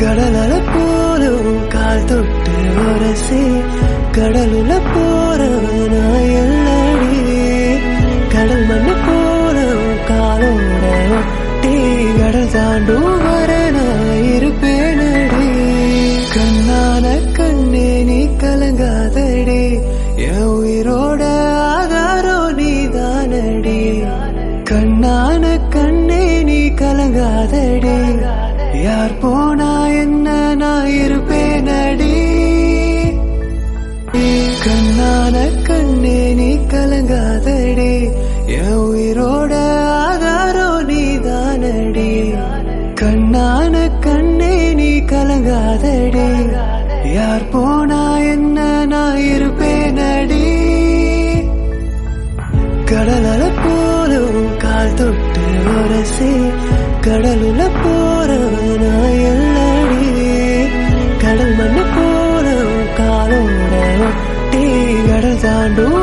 கடலல போலும் கால் தொட்டு உரசி கடலுல போறவனா எல்லடி கடல் மண்ணு போலும் காலோட ஒட்டி கடல் தாண்டும் வர நான் இருப்பேனடி கண்ணான கண்ணே நீ கலங்காதடி என் உயிரோட ஆதாரம் நீதானடி கண்ணான கண்ணே நீ கலங்காதடி யார் போனா என்ன நான் இருப்பேனடி கண்ணான கண்ணே நீ கலங்காதடி என் உயிரோட ஆதாரம் நீதானடி கண்ணான கண்ணே நீ கலங்காதடி யார் போனா என்ன நான் இருப்பேனடி கடலல போலும் கால் தொட்டு உரசி கடலுல போறவனா எல்லடி கடல் மண்ணு போலும் காலோட ஒட்டி கடல் தாண்டும்